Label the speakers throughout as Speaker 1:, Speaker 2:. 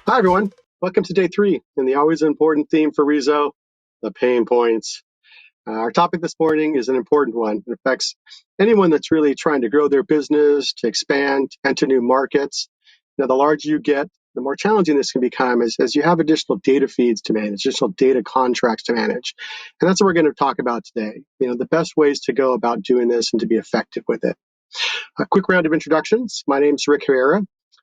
Speaker 1: Hi, everyone. Welcome to day 3 and the always important theme for RESO, the pain points. Our topic this morning is an important one. It affects anyone that's really trying to grow their business, to expand, enter new markets. Now, the larger you get, the more challenging this can become as you have additional data feeds to manage, additional data contracts to manage. And that's what we're going to talk about today. The best ways to go about doing this and to be effective with it. A quick round of introductions. My name's Rick Herrera.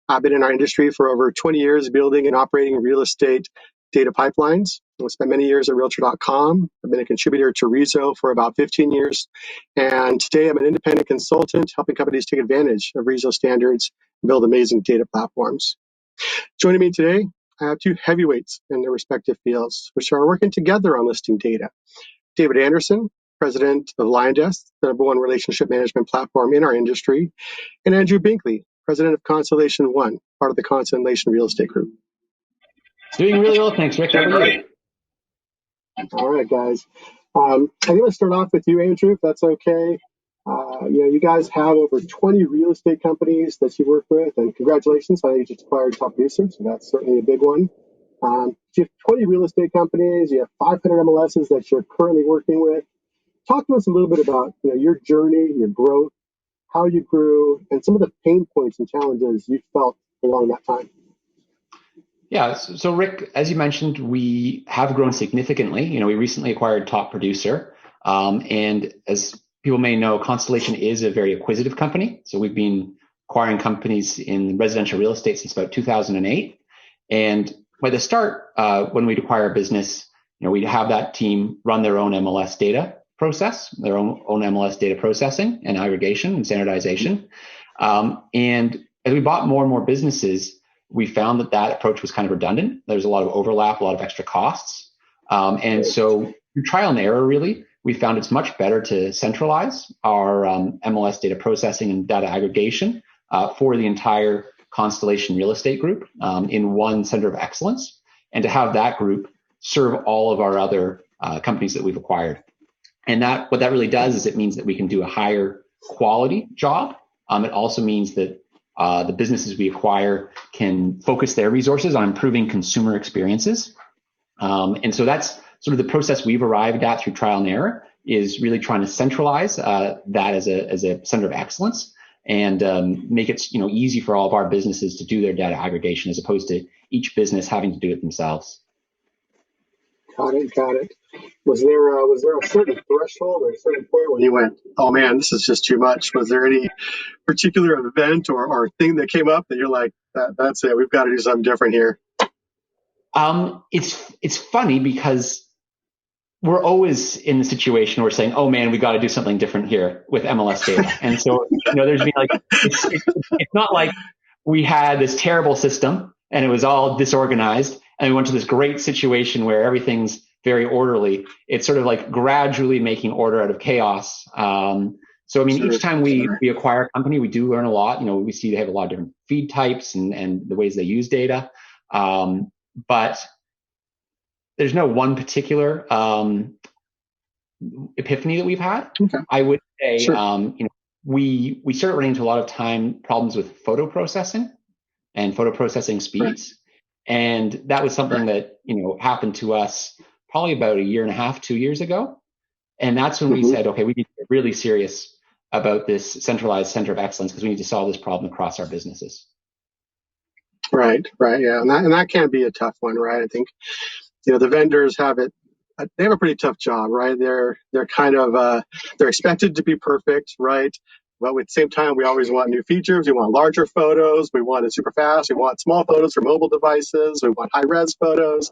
Speaker 1: I've been in our industry for over 20 years building and operating real estate data pipelines. I spent many years at Realtor.com. I've been a contributor to RESO for about 15 years. And today I'm an independent consultant helping companies take advantage of RESO standards and build amazing data platforms. Joining me today, I have two heavyweights in their respective fields, which are working together on listing data. David Anderson, president of LionDesk, the number one relationship management platform in our industry, and Andrew Binkley, president of Constellation One, part of the Constellation Real Estate Group.
Speaker 2: Doing really well, thanks, Rick. How about you?
Speaker 1: All right, guys. I'm going to start off with you, Andrew, if that's okay. You guys have over 20 real estate companies that you work with, and congratulations, I know you just acquired Top Research, so that's certainly a big one. You have 20 real estate companies, you have 500 MLSs that you're currently working with. Talk to us a little bit about your journey, your growth, how you grew, and some of the pain points and challenges you felt along that time.
Speaker 2: Yeah, so Rick, as you mentioned, we have grown significantly. We recently acquired Top Producer, and as people may know, Constellation is a very acquisitive company. So we've been acquiring companies in residential real estate since about 2008. And by the start, when we'd acquire a business, we'd have that team run their own MLS data process, their own MLS data processing and aggregation and standardization. And as we bought more and more businesses, we found that approach was kind of redundant. There's a lot of overlap, a lot of extra costs. And so through trial and error, really, we found it's much better to centralize our MLS data processing and data aggregation for the entire Constellation Real Estate Group in one center of excellence, and to have that group serve all of our other companies that we've acquired. And what that really does is it means that we can do a higher quality job. It also means that the businesses we acquire can focus their resources on improving consumer experiences. And so that's sort of the process we've arrived at through trial and error, is really trying to centralize that as a center of excellence and make it easy for all of our businesses to do their data aggregation as opposed to each business having to do it themselves.
Speaker 1: Got it. Was there a certain threshold or a certain point when you went, oh man, this is just too much? Was there any particular event or thing that came up that you're like, that's it, we've got to do something different here?
Speaker 2: It's funny because we're always in the situation where we're saying, oh man, we got to do something different here with MLS data. And so, there's been it's not like we had this terrible system and it was all disorganized and we went to this great situation where everything's very orderly. It's sort of like gradually making order out of chaos. So, each time we acquire a company, we do learn a lot. We see they have a lot of different feed types and the ways they use data. But there's no one particular epiphany that we've had. Okay. I would say, sure. We started running into a lot of problems with photo processing and photo processing speeds. Right. And that was something that, happened to us probably about 1.5 years, 2 years ago. And that's when we said, okay, we need to get really serious about this centralized center of excellence because we need to solve this problem across our businesses.
Speaker 1: Right. Yeah. And that can be a tough one, right? I think, the vendors have they have a pretty tough job, right? They're kind of, they're expected to be perfect, right? But at the same time, we always want new features. We want larger photos. We want it super fast. We want small photos for mobile devices. We want high-res photos.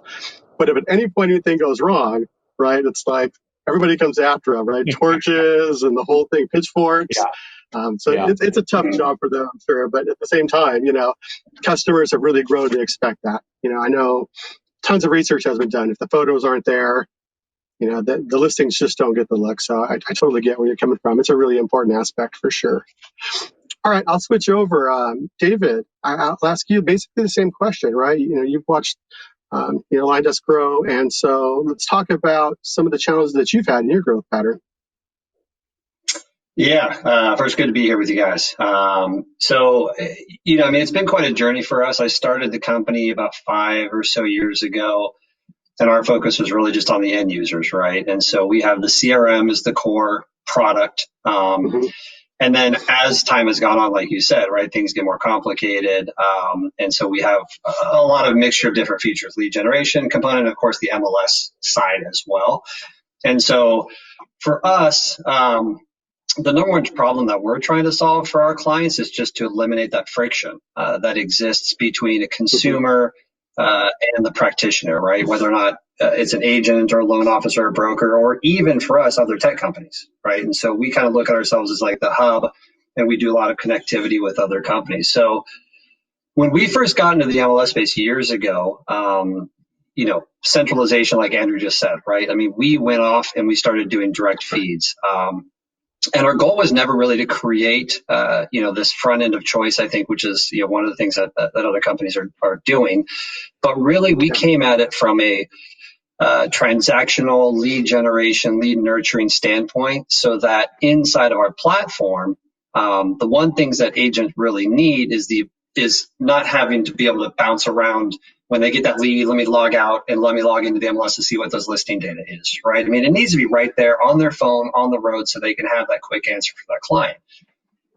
Speaker 1: But if at any point anything goes wrong, right, it's like everybody comes after them, right? Torches and the whole thing, pitchforks. Yeah. It's a tough job for them, I'm sure. But at the same time, customers have really grown to expect that. I know tons of research has been done. If the photos aren't there, the listings just don't get the look. So I totally get where you're coming from. It's a really important aspect for sure. All right, I'll switch over. David, I'll ask you basically the same question, right? You've watched LionDesk grow, and so let's talk about some of the challenges that you've had in your growth pattern.
Speaker 3: Yeah, first, good to be here with you guys. It's been quite a journey for us. I started the company about 5 or so years ago, and our focus was really just on the end users, right? And so we have the CRM as the core product.
Speaker 1: Mm-hmm.
Speaker 3: And then as time has gone on, like you said, right, things get more complicated. And so we have a lot of mixture of different features, lead generation component, of course, the MLS side as well. And so for us, the number one problem that we're trying to solve for our clients is just to eliminate that friction that exists between a consumer and the practitioner, right? Whether or not it's an agent or a loan officer or broker, or even for us, other tech companies, right? And so we kind of look at ourselves as like the hub, and we do a lot of connectivity with other companies. So when we first got into the MLS space years ago, centralization, like Andrew just said, right? I mean, we went off and we started doing direct feeds. And our goal was never really to create, this front end of choice, I think, which is, one of the things that other companies are doing. But really, we came at it from a transactional lead generation, lead nurturing standpoint, so that inside of our platform, the one things that agents really need is not having to be able to bounce around when they get that lead. Let me log out and let me log into the MLS to see what those listing data is, right? I mean, it needs to be right there on their phone, on the road, so they can have that quick answer for their client.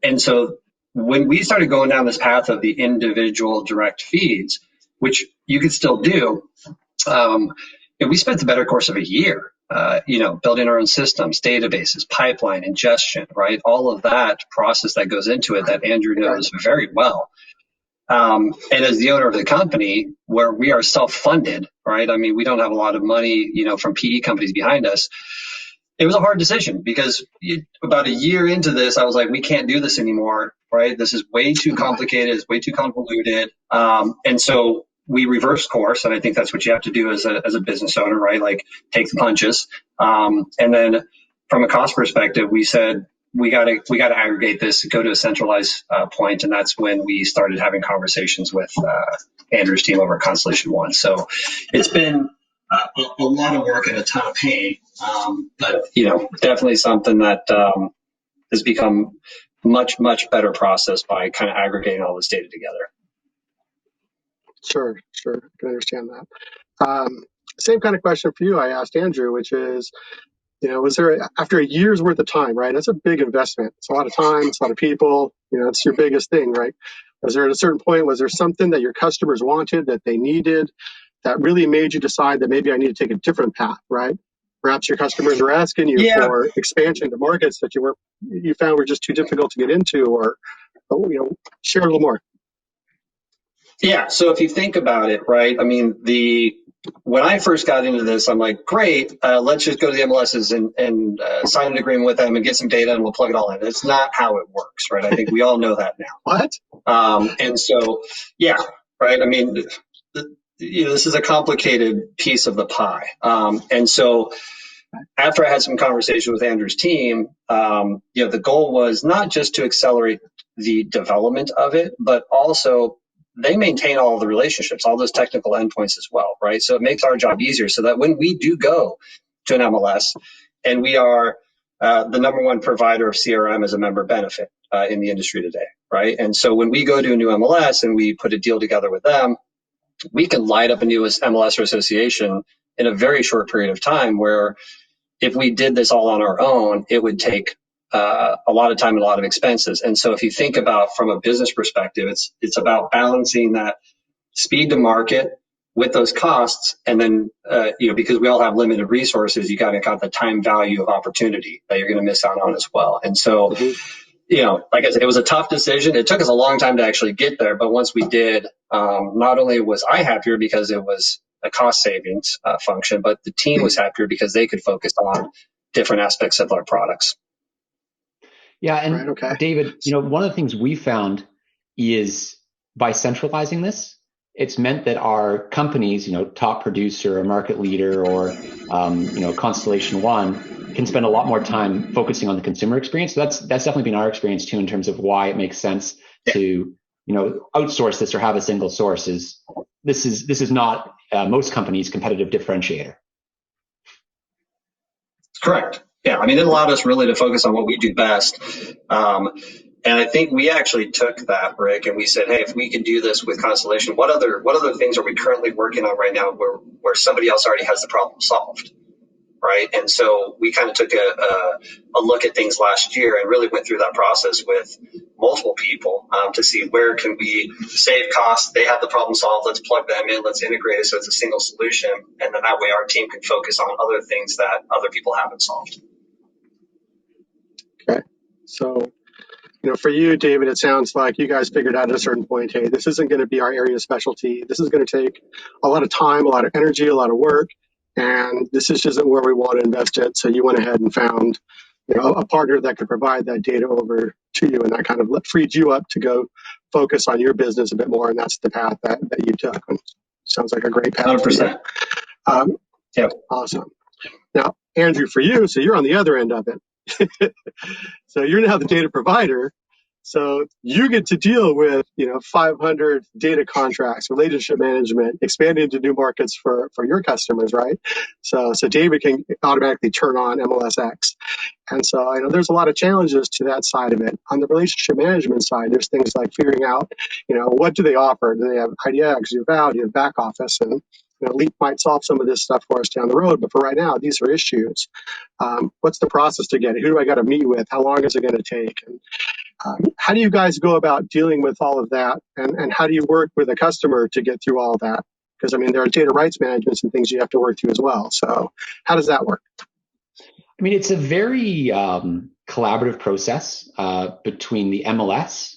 Speaker 3: And so when we started going down this path of the individual direct feeds, which you could still do, and we spent the better course of a year, building our own systems, databases, pipeline, ingestion, right? All of that process that goes into it that Andrew knows very well. And as the owner of the company, where we are self-funded, right? I mean, we don't have a lot of money, from PE companies behind us. It was a hard decision because about a year into this, I was like, we can't do this anymore, right? This is way too complicated. It's way too convoluted. And so we reversed course. And I think that's what you have to do as a business owner, right? Like take the punches. And then from a cost perspective, we said, we got to aggregate this, go to a centralized point, and that's when we started having conversations with Andrew's team over at Constellation One. So it's been a lot of work and a ton of pain, but definitely something that has become much better process by kind of aggregating all this data together.
Speaker 1: Sure, I can understand that. Same kind of question for you I asked Andrew, which is, was there, after a year's worth of time, right? That's a big investment. It's a lot of time, it's a lot of people, it's your biggest thing, right? Was there at a certain point, was there something that your customers wanted, that they needed, that really made you decide that maybe I need to take a different path, right? Perhaps your customers were asking you for expansion to markets that you found were just too difficult to get into, or, share a little more.
Speaker 3: Yeah. So if you think about it, right, I mean, when I first got into this, I'm like, great, let's just go to the MLSs and sign an agreement with them and get some data and we'll plug it all in. It's not how it works, right? I think we all know that now.
Speaker 1: What?
Speaker 3: And so, yeah, right. I mean, this is a complicated piece of the pie. And so after I had some conversation with Andrew's team, the goal was not just to accelerate the development of it, but also they maintain all the relationships, all those technical endpoints as well, right? So it makes our job easier so that when we do go to an MLS and we are the number one provider of CRM as a member benefit in the industry today, right? And so when we go to a new MLS and we put a deal together with them, we can light up a new MLS or association in a very short period of time, where if we did this all on our own, it would take a lot of time and a lot of expenses. And so if you think about from a business perspective, it's about balancing that speed to market with those costs. And then, because we all have limited resources, you got to count the time value of opportunity that you're going to miss out on as well. And so, like I said, it was a tough decision. It took us a long time to actually get there. But once we did, not only was I happier because it was a cost savings function, but the team was happier because they could focus on different aspects of our products.
Speaker 2: Yeah, and David, one of the things we found is by centralizing this, it's meant that our companies, top producer, or market leader, or Constellation One, can spend a lot more time focusing on the consumer experience. So that's definitely been our experience too, in terms of why it makes sense to outsource this or have a single source. This is not most companies' competitive differentiator.
Speaker 3: Correct. Yeah, I mean, it allowed us really to focus on what we do best. And I think we actually took that, Rick, and we said, hey, if we can do this with Constellation, what other things are we currently working on right now where somebody else already has the problem solved? Right. And so we kind of took a look at things last year and really went through that process with multiple people to see where can we save costs. They have the problem solved. Let's plug them in. Let's integrate it so it's a single solution. And then that way our team can focus on other things that other people haven't solved.
Speaker 1: Okay. So, for you, David, it sounds like you guys figured out at a certain point, hey, this isn't going to be our area of specialty. This is going to take a lot of time, a lot of energy, a lot of work, and this just isn't where we want to invest it. So you went ahead and found, a partner that could provide that data over to you, and that kind of freed you up to go focus on your business a bit more, and that's the path that you took. And sounds like a great path.
Speaker 3: 100%.
Speaker 1: Yep. Awesome. Now, Andrew, for you, so you're on the other end of it. So you're now the data provider. So you get to deal with, 500 data contracts, relationship management, expanding into new markets for your customers, right? So David can automatically turn on MLSX. And so I know there's a lot of challenges to that side of it. On the relationship management side, there's things like figuring out, what do they offer? Do they have IDX, do you have Val, do you have back office? And Leap might solve some of this stuff for us down the road, but for right now, these are issues. What's the process to get it? Who do I got to meet with? How long is it going to take? And how do you guys go about dealing with all of that? And how do you work with a customer to get through all of that? Because, there are data rights managements and things you have to work through as well. So how does that work?
Speaker 2: I mean, it's a very collaborative process between the MLS,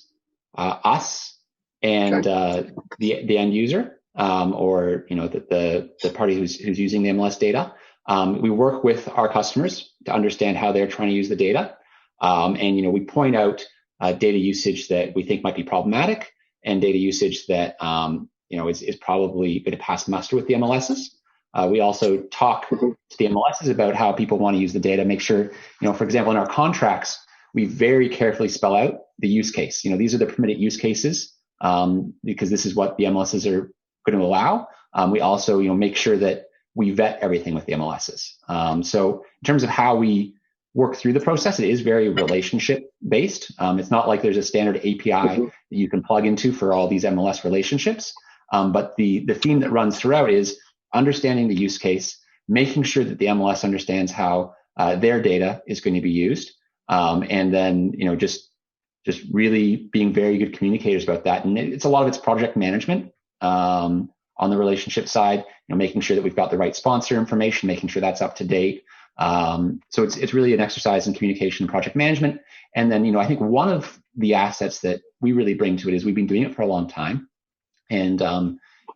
Speaker 2: us, and the end user. Or the party who's using the MLS data. We work with our customers to understand how they're trying to use the data, and we point out data usage that we think might be problematic, and data usage that is probably going to pass muster with the MLSs. We also talk to the MLSs about how people want to use the data. Make sure, for example, in our contracts, we very carefully spell out the use case. These are the permitted use cases because this is what the MLSs are going to allow. We also, make sure that we vet everything with the MLSs. So in terms of how we work through the process, it is very relationship based. It's not like there's a standard API that you can plug into for all these MLS relationships. But the theme that runs throughout is understanding the use case, making sure that the MLS understands how their data is going to be used, and then just really being very good communicators about that. And it's a lot of it's project management. On the relationship side, making sure that we've got the right sponsor information, making sure that's up to date. So it's really an exercise in communication and project management. And then, I think one of the assets that we really bring to it is we've been doing it for a long time. And,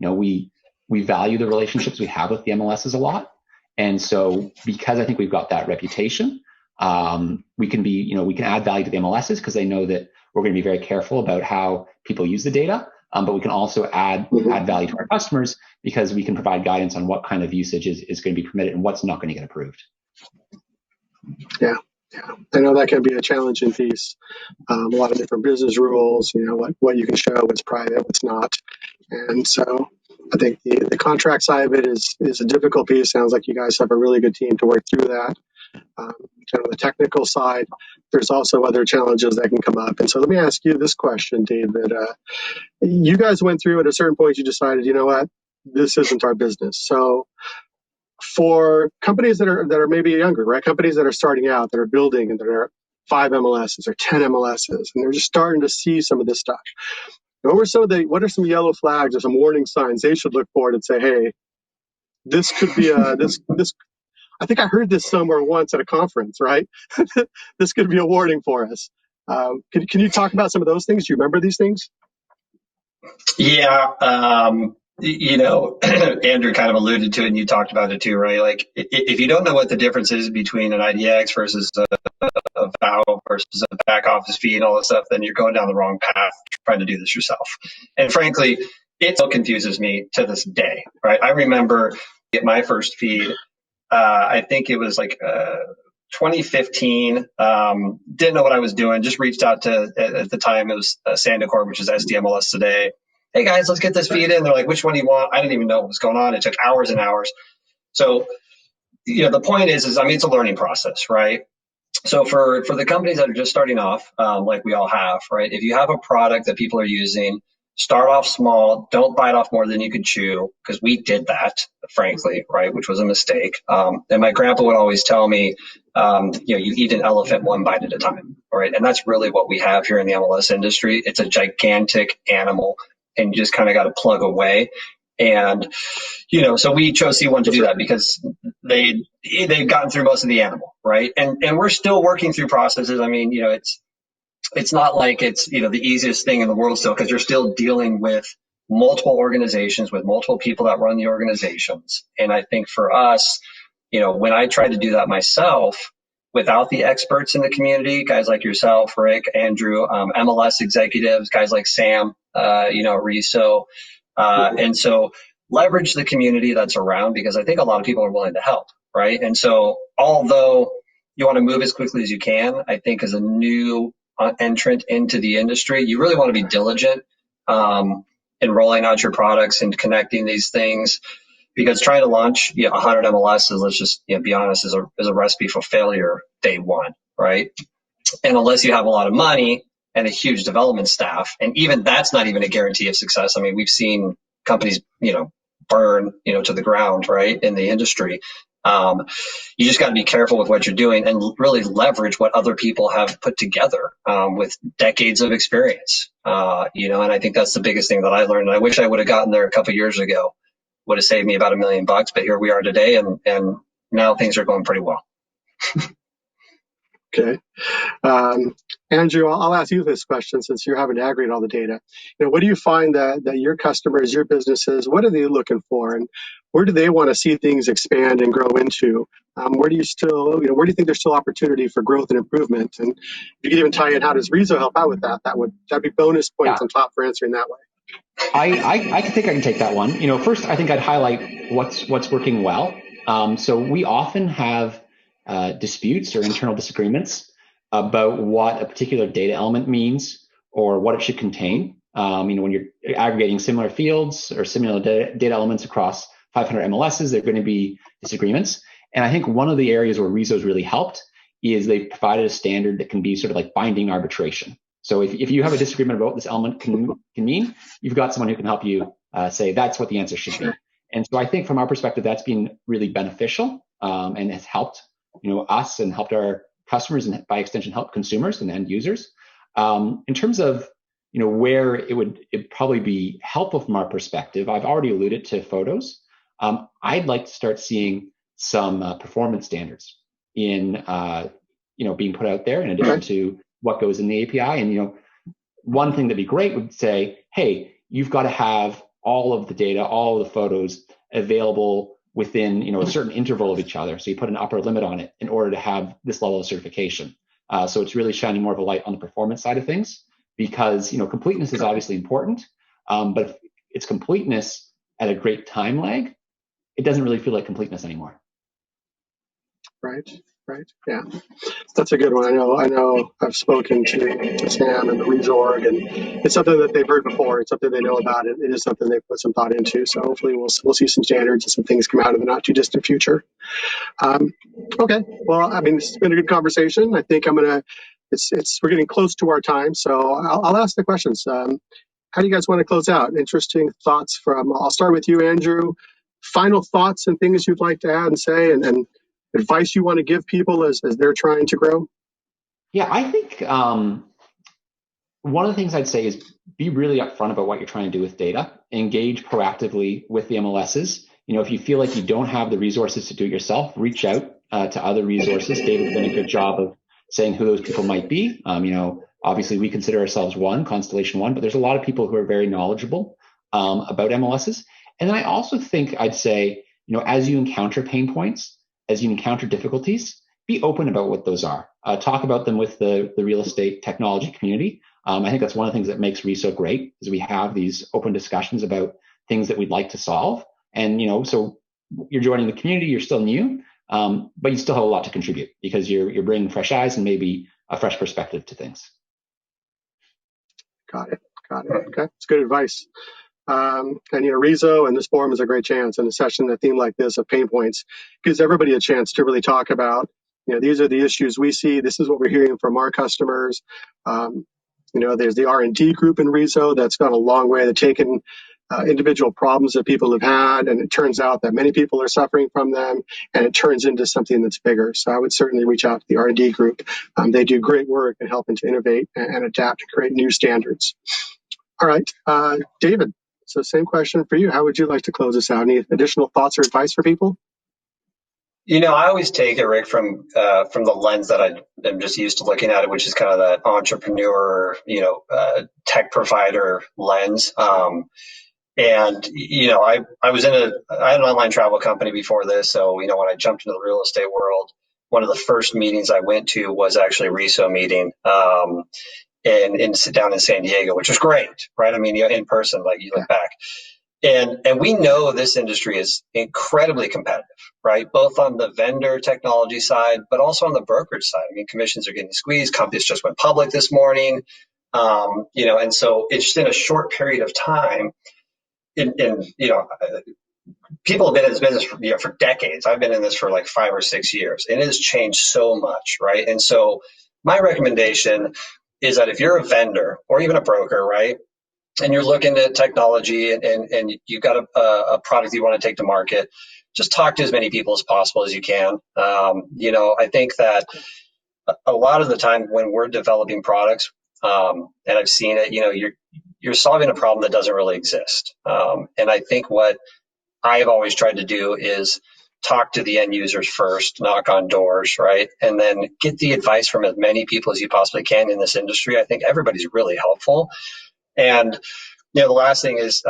Speaker 2: we value the relationships we have with the MLSs a lot. And so because I think we've got that reputation, we can add value to the MLSs because they know that we're going to be very careful about how people use the data. But we can also add value to our customers because we can provide guidance on what kind of usage is going to be permitted and what's not going to get approved.
Speaker 1: Yeah. I know that can be a challenging piece. A lot of different business rules, what you can show, what's private, what's not. And so I think the contract side of it is a difficult piece. Sounds like you guys have a really good team to work through that. Kind of the technical side, there's also other challenges that can come up. And so let me ask you this question, David. You guys went through at a certain point, you decided, this isn't our business. So for companies that are maybe younger, right? Companies that are starting out, that are building and that are 5 MLSs or 10 MLSs, and they're just starting to see some of this stuff. What are some yellow flags or some warning signs they should look for and say, hey, this could be this I think I heard this somewhere once at a conference, right? This could be a warning for us. Can you talk about some of those things? Do you remember these things?
Speaker 3: Yeah. Andrew kind of alluded to it and you talked about it too, right? Like if you don't know what the difference is between an IDX versus a valve versus a back office feed and all this stuff, then you're going down the wrong path trying to do this yourself. And frankly, it still confuses me to this day, right? I remember at my first feed, I think it was like 2015. Didn't know what I was doing. Just reached out to, at the time, it was Sandicor, which is SDMLS today. Hey guys, let's get this feed in. They're like, which one do you want? I didn't even know what was going on. It took hours and hours. So the point is I mean, it's a learning process, right? So for the companies that are just starting off, like we all have, right? If you have a product that people are using, start off small. Don't bite off more than you can chew, because we did that, frankly, right? Which was a mistake. And my grandpa would always tell me, you eat an elephant one bite at a time, right? And that's really what we have here in the MLS industry. It's a gigantic animal, and you just kind of got to plug away. And so we chose C1 to do that because they've gotten through most of the animal, right? And we're still working through processes. I mean, it's not like it's the easiest thing in the world still, because you're still dealing with multiple organizations, with multiple people that run the organizations. And I think for us, when I tried to do that myself without the experts in the community, guys like yourself, Rick, Andrew, MLS executives, guys like Sam, RESO, and so leverage the community that's around, because I think a lot of people are willing to help, right? And so although you want to move as quickly as you can, I think as a new entrant into the industry, you really want to be diligent in rolling out your products and connecting these things, because trying to launch 100 MLSs, let's just be honest, is a recipe for failure day one, right? And unless you have a lot of money and a huge development staff, and even that's not even a guarantee of success. I mean, we've seen companies, burn, to the ground, right, in the industry. You just got to be careful with what you're doing and really leverage what other people have put together with decades of experience. And I think that's the biggest thing that I learned. And I wish I would have gotten there a couple of years ago. Would have saved me about $1 million, but here we are today, and now things are going pretty well.
Speaker 1: Okay. Andrew, I'll ask you this question, since you're having to aggregate all the data. What do you find that your customers, your businesses, what are they looking for, and where do they want to see things expand and grow into? Where do you think there's still opportunity for growth and improvement? And if you could even tie in, how does RESO help out with that? That'd be bonus points on top for answering that way.
Speaker 2: I think I can take that one. First, I think I'd highlight what's working well. So we often have disputes or internal disagreements about what a particular data element means or what it should contain. When you're aggregating similar fields or similar data elements across 500 MLSs, there are going to be disagreements. And I think one of the areas where RESO's really helped is they provided a standard that can be sort of like binding arbitration. So if you have a disagreement about what this element can mean, you've got someone who can help you say that's what the answer should be. And so I think from our perspective, that's been really beneficial and has helped us and helped our customers, and by extension helped consumers and end users. In terms of where it'd probably be helpful from our perspective, I've already alluded to photos. I'd like to start seeing some performance standards in being put out there in addition to what goes in the API. And one thing that'd be great would say, hey, you've got to have all of the data, all of the photos available within a certain interval of each other. So you put an upper limit on it in order to have this level of certification. So it's really shining more of a light on the performance side of things, because completeness is obviously important, but if it's completeness at a great time lag, it doesn't really feel like completeness anymore.
Speaker 1: Right. Yeah, that's a good one. I know. I've spoken to Sam and the RESO org, and it's something that they've heard before. It's something they know about. It is something they've put some thought into. So hopefully we'll see some standards and some things come out in the not too distant future. Okay. Well, I mean, it's been a good conversation. I think we're getting close to our time, so I'll ask the questions. How do you guys want to close out? Interesting thoughts I'll start with you, Andrew. Final thoughts and things you'd like to add and say, and advice you want to give people as they're trying to grow?
Speaker 2: Yeah, I think one of the things I'd say is be really upfront about what you're trying to do with data. Engage proactively with the MLSs. If you feel like you don't have the resources to do it yourself, reach out to other resources. David's done a good job of saying who those people might be. Obviously we consider ourselves Constellation one, but there's a lot of people who are very knowledgeable about MLSs. And then I also think I'd say, as you encounter pain points, as you encounter difficulties, be open about what those are. Talk about them with the real estate technology community. I think that's one of the things that makes RESO great, is we have these open discussions about things that we'd like to solve. And, so you're joining the community, you're still new, but you still have a lot to contribute because you're bringing fresh eyes and maybe a fresh perspective to things.
Speaker 1: Got it. Okay, it's good advice. And RESO and this forum is a great chance, and a session, a theme like this of pain points gives everybody a chance to really talk about, these are the issues we see. This is what we're hearing from our customers. There's the R&D group in RESO that's gone a long way. They've taken individual problems that people have had, and it turns out that many people are suffering from them, and it turns into something that's bigger. So I would certainly reach out to the R&D group. They do great work in helping to innovate and adapt and create new standards. All right, David. So same question for you. How would you like to close this out? Any additional thoughts or advice for people?
Speaker 3: I always take it, Rick, from the lens that I'm just used to looking at it, which is kind of that entrepreneur, tech provider lens. And I was I had an online travel company before this, so when I jumped into the real estate world, one of the first meetings I went to was actually a RESO meeting, and sit down in San Diego, which was great, right? I mean, in person, like you look back. And we know this industry is incredibly competitive, right? Both on the vendor technology side, but also on the brokerage side. I mean, commissions are getting squeezed. Companies just went public this morning, and so it's just in a short period of time. People have been in this business for decades. I've been in this for like 5 or 6 years, and it has changed so much, right? And so my recommendation is that if you're a vendor or even a broker, right, and you're looking at technology and you've got a product you want to take to market, just talk to as many people as possible as you can. I think that a lot of the time when we're developing products, and I've seen it, you're solving a problem that doesn't really exist. And I think what I've always tried to do is talk to the end users first, knock on doors, right? And then get the advice from as many people as you possibly can in this industry. I think everybody's really helpful. And, the last thing is,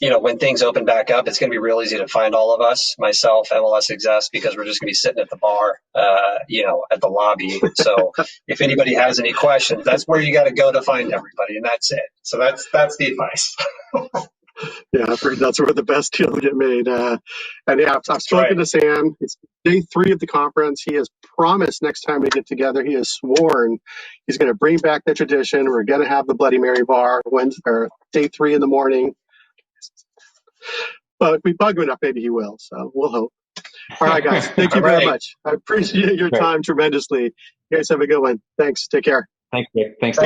Speaker 3: when things open back up, it's going to be real easy to find all of us, myself, MLS execs, because we're just going to be sitting at the bar, at the lobby. So if anybody has any questions, that's where you got to go to find everybody, and that's it. So that's the advice.
Speaker 1: Yeah, I've heard that's where the best deals get made. I've spoken to Sam. It's day 3 of the conference. He has promised next time we get together, he has sworn he's going to bring back the tradition. We're going to have the Bloody Mary bar day 3 in the morning. But if we bug him enough, maybe he will. So we'll hope. All right, guys. Thank you very much. I appreciate your time tremendously. You guys have a good one. Thanks. Take care.
Speaker 2: Thanks, Rick. Thanks.